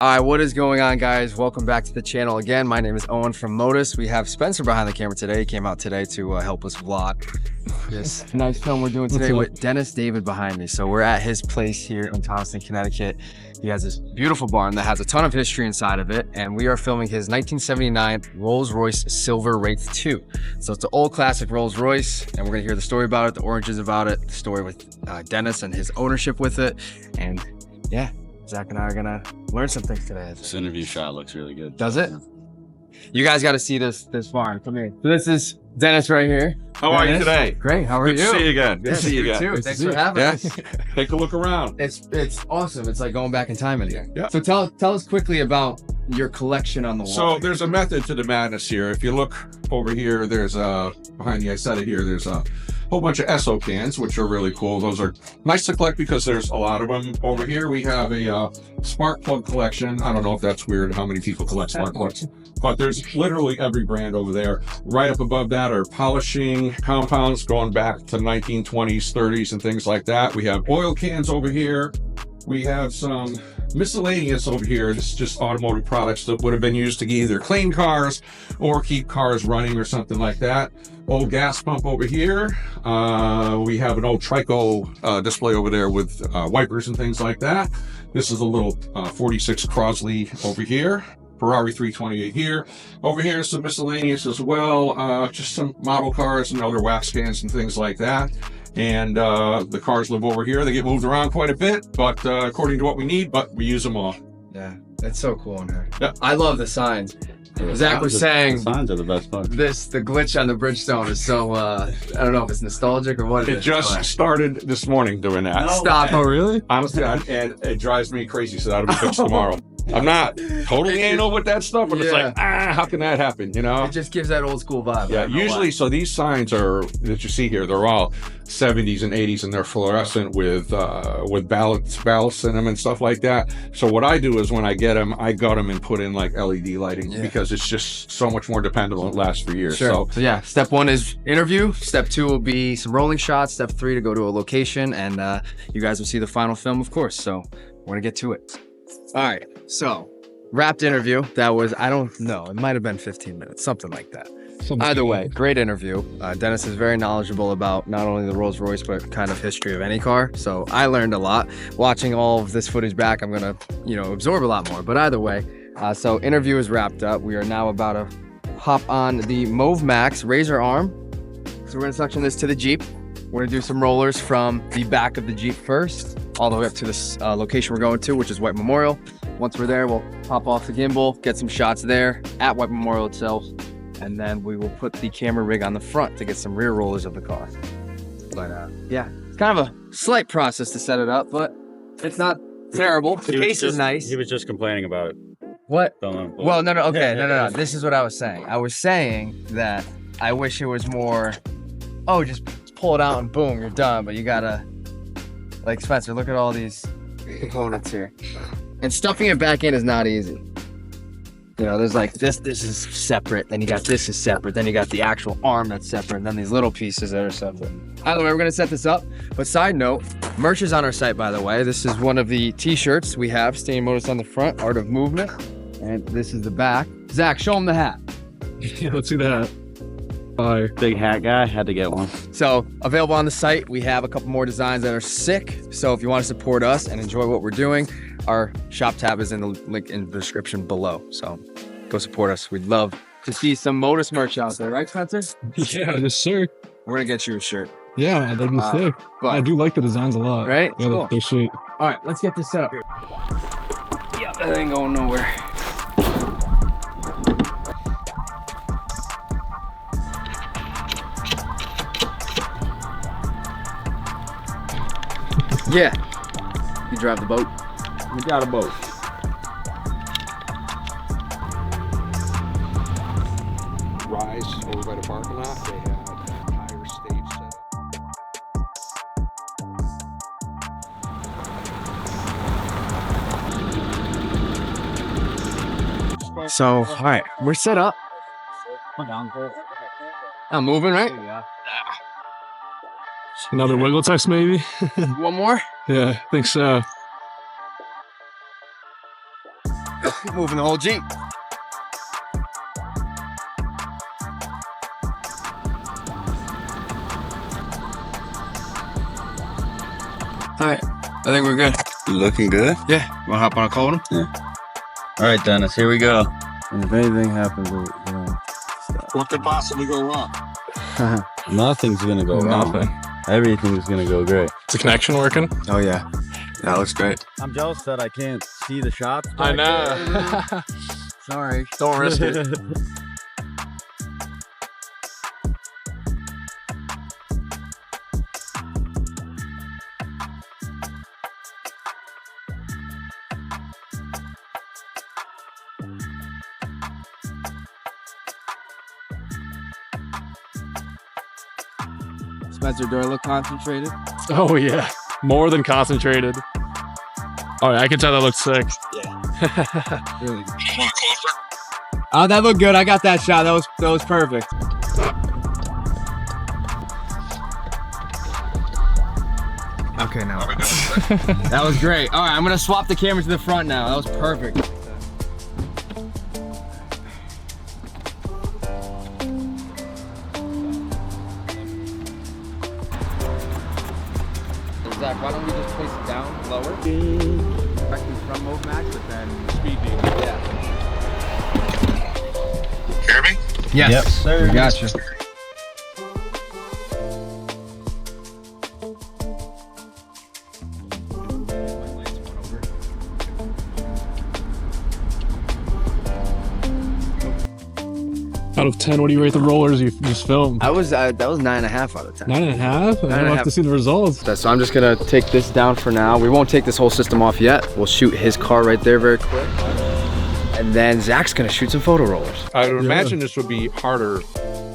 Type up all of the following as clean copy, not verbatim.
All right, what is going on, guys? Welcome back to the channel again. My name is Owen from Motus. We have Spencer behind the camera today. He came out today to help us vlog this nice film we're doing today with Dennis David behind me. So we're at his place here in Thomaston, Connecticut. He has this beautiful barn that has a ton of history inside of it, and we are filming his 1979 Rolls Royce Silver Wraith 2. So it's an old classic Rolls Royce, and we're gonna hear the story about it, the origins about it, the story with Dennis and his ownership with it, and yeah. Zach and I are gonna learn some things today. This interview shot looks really good. Does it? You guys got to see this barn. Come here. So this is Dennis right here. How are you today? Great. How are you? Good to see you again. Good to see you again. Too. Thanks for having us. Take a look around. It's awesome. It's like going back in time in here. Yeah. So tell us quickly about your collection on the wall. So there's a method to the madness here. If you look over here, there's behind the Isetta here, there's a whole bunch of SO cans, which are really cool. Those are nice to collect because there's a lot of them. Over here we have a spark plug collection. I don't know if that's weird how many people collect spark plugs, but there's literally every brand over there. Right up above that are polishing compounds going back to 1920s, 30s, and things like that. We have oil cans over here. We have some miscellaneous over here. This is just automotive products that would have been used to either clean cars or keep cars running or something like that. Old gas pump over here. We have an old Trico display over there with wipers and things like that. This is a little 46 Crosley over here. Ferrari 328 here. Over here is some miscellaneous as well. Just some model cars and other wax cans and things like that. And the cars live over here. They get moved around quite a bit, but according to what we need, but we use them all. Yeah, that's so cool in here. Yeah. I love the signs. Zach was saying signs are the best part. the glitch on the Bridgestone is so I don't know if it's nostalgic or what It just started this morning doing that. Stop. Oh, really? Honestly, and it drives me crazy, so that'll be fixed tomorrow. I'm not totally anal with that stuff, but it's like, how can that happen, you know? It just gives that old school vibe. Yeah, usually, so these signs are, that you see here, they're all 70s and 80s, and they're fluorescent with ballasts in them and stuff like that. So what I do is when I get them, I gut them and put in like LED lighting because it's just so much more dependable and lasts for years. Sure. So yeah, step 1 is interview. Step 2 will be some rolling shots. Step 3 to go to a location, and you guys will see the final film, of course. So we're gonna get to it. All right, so wrapped interview. That was, I don't know, it might have been 15 minutes, something like that. Either way, great interview. Dennis is very knowledgeable about not only the Rolls Royce, but kind of history of any car. So I learned a lot. Watching all of this footage back, I'm gonna, absorb a lot more. But either way, so interview is wrapped up. We are now about to hop on the Mauve Max Razor Arm. So we're gonna suction this to the Jeep. We're gonna do some rollers from the back of the Jeep first, all the way up to this location we're going to, which is White Memorial. Once we're there, we'll hop off the gimbal, get some shots there at White Memorial itself, and then we will put the camera rig on the front to get some rear rollers of the car. But yeah, it's kind of a slight process to set it up, but it's not terrible. The case is nice. He was just complaining about it. What? Well, no, okay, no. This is what I was saying. I was saying that I wish it was more, just pull it out and boom, you're done. But you gotta, like Spencer, look at all these components here. And stuffing it back in is not easy. There's like this is separate, then you got this is separate, then you got the actual arm that's separate, and then these little pieces that are separate. Either way, we're gonna set this up. But side note, merch is on our site, by the way. This is one of the t-shirts we have, Staying Motus on the front, Art of Movement. And this is the back. Zach, show him the hat. Yeah, let's see the hat. Fire. Big hat guy, had to get one. So available on the site, we have a couple more designs that are sick. So if you want to support us and enjoy what we're doing, our shop tab is in the link in the description below. So go support us. We'd love to see some Motus merch out there, right, Spencer? Yeah, yes, sir. We're gonna get you a shirt. Yeah, that'd be sick. But I do like the designs a lot. Right? Yeah, Cool. they're sweet. All right, let's get this set up. Yeah, that ain't going nowhere. Yeah. You drive the boat? We got a boat. Rise over by the parking lot. They have a higher stage set. So, all right, we're set up. I'm moving, right? Another wiggle test, maybe? One more? Yeah, I think so. Moving the whole Jeep. All right, I think we're good. Looking good. Yeah, wanna hop on a call with him? Yeah. All right, Dennis, here we go. And if anything happens, What could possibly go wrong? nothing's gonna go wrong. Nothing. Everything's gonna go great. Is the connection working? Oh yeah, that looks great. I'm jealous that I can't see the shots. I know. Sorry. Don't risk it. Spencer, do I look concentrated? Oh yeah, more than concentrated. Oh yeah, I can tell that looks sick. Really? Oh, that looked good. I got that shot. That was perfect. Okay, now. That was great. All right, I'm gonna swap the camera to the front now. That was perfect. Zach, why don't we just place it down lower? Expecting front move match, but then speeding. Yeah. Hear me? Yes. Yep, sir. Gotcha. Out of 10, what do you rate the rollers you just filmed? That was 9.5 out of 10. 9.5? and a I'll have half. to see the results. So I'm just gonna take this down for now. We won't take this whole system off yet. We'll shoot his car right there very quick. And then Zach's gonna shoot some photo rollers. I would imagine this would be harder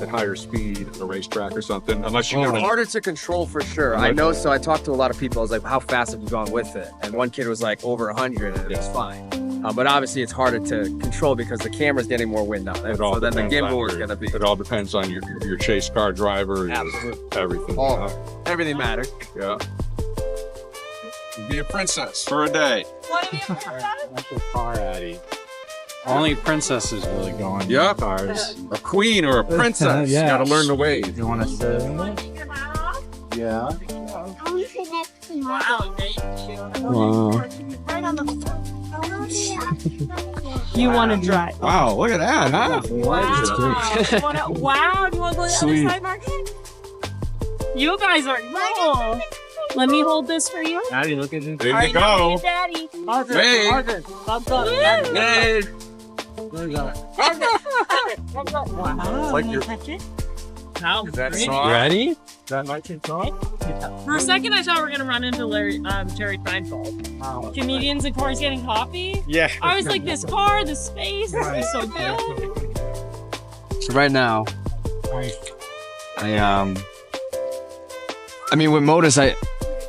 at higher speed at a racetrack or something, unless you never. Harder to control for sure. I know, so I talked to a lot of people. I was like, how fast have you gone with it? And one kid was like over 100 and it was fine. But obviously it's harder to control because the camera's getting more wind on it. It all So then the depends on gimbal is your- gonna be. It all depends on your chase car driver, your Absolutely. everything. Everything matters. Yeah. Be a princess for a day. That's a car, Addy. Only princesses really go on Yep. cars. A queen or a princess. Yeah. Gotta learn the ways. You want to sit in it? Yeah. Wow. You want to drive? Wow, look at that, huh? Wow, do you want to go to the other side, Market? You guys are cool. Let me hold this for you. Daddy, look at this. There All you right, now go. you, Daddy. Hey. Hey. Wow. Like your- touch it? How that pretty. soft? Ready? That like your song? For a second, I thought we were gonna run into Jerry Seinfeld. Comedians and cars getting coffee. Yeah. I was like, this car, this space, this is so good. So right now, I mean, with Motus,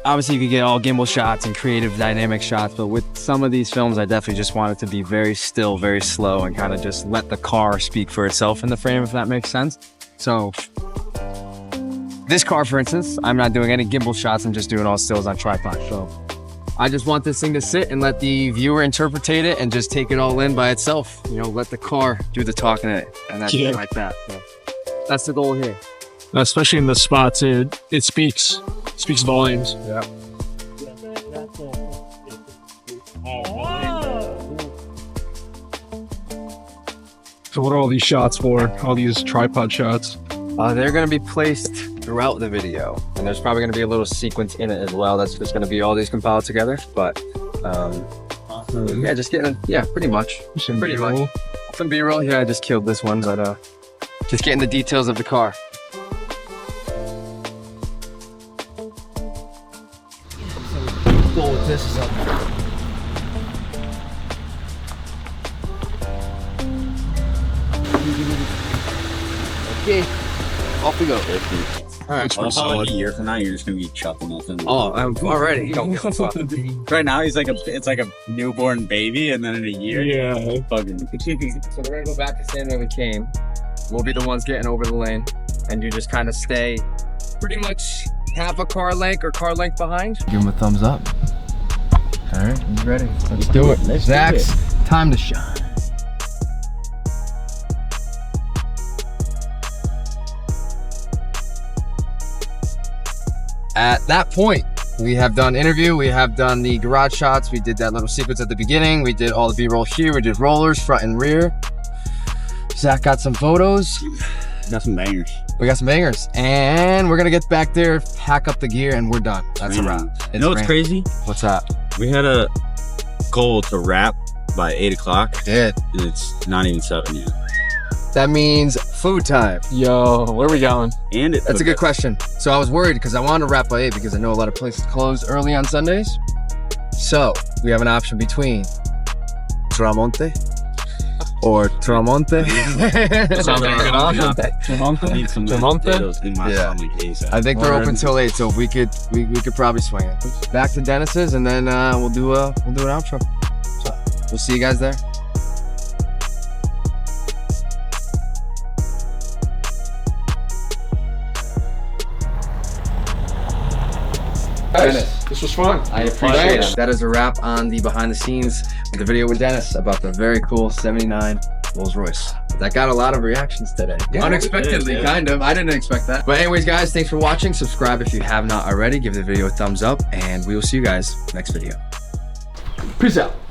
obviously you could get all gimbal shots and creative dynamic shots, but with some of these films, I definitely just want it to be very still, very slow, and kind of just let the car speak for itself in the frame, if that makes sense. So this car, for instance, I'm not doing any gimbal shots. I'm just doing all stills on tripod. So I just want this thing to sit and let the viewer interpretate it and just take it all in by itself. You know, let the car do the talking and that's Yeah. like that. So that's the goal here. Especially in the spots, it speaks volumes. Yeah. So what are all these shots for? All these tripod shots? They're going to be placed throughout the video, and there's probably going to be a little sequence in it as well. That's just going to be all these compiled together. But yeah, just getting, yeah, pretty much. Pretty much. Some B-roll. Yeah, I just killed this one, but just getting the details of the car. Cool with this stuff. Okay, off we go. All right, Also, a year from now, you're just gonna be chucking nothing. Oh, I'm already. Right now, it's like a newborn baby, and then in a year, Yeah. fucking. So we're gonna go back to stand where we came. We'll be the ones getting over the lane, and you just kind of stay pretty much half a car length or car length behind. Give him a thumbs up. All right, he's ready. Let's do it. Zach's time to shine. At that point, we have done interview, we have done the garage shots, we did that little sequence at the beginning, we did all the B-roll here, we did rollers, front and rear. Zach got some photos. Got some bangers. We got some bangers. And we're gonna get back there, pack up the gear, and we're done. That's a wrap. You know what's crazy? What's that? We had a goal to wrap by 8 o'clock. Did. And it's not even 7 yet. That means food time. Yo, where are we going? And That's a good question. So I was worried because I wanted to wrap by 8 because I know a lot of places close early on Sundays. So we have an option between Tramonte or Tramonte. Sounds like a good option. I need some Tramonte? potatoes in my Yeah. family case. I think they're open till 8, so we could probably swing it. Back to Dennis's, and then we'll do an outro. So we'll see you guys there. Guys, this was fun. I appreciate it. That is a wrap on the behind the scenes with the video with Dennis about the very cool 79 Rolls Royce. That got a lot of reactions today. Yeah. Unexpectedly, kind of. I didn't expect that. But anyways, guys, thanks for watching. Subscribe if you have not already. Give the video a thumbs up, and we will see you guys next video. Peace out.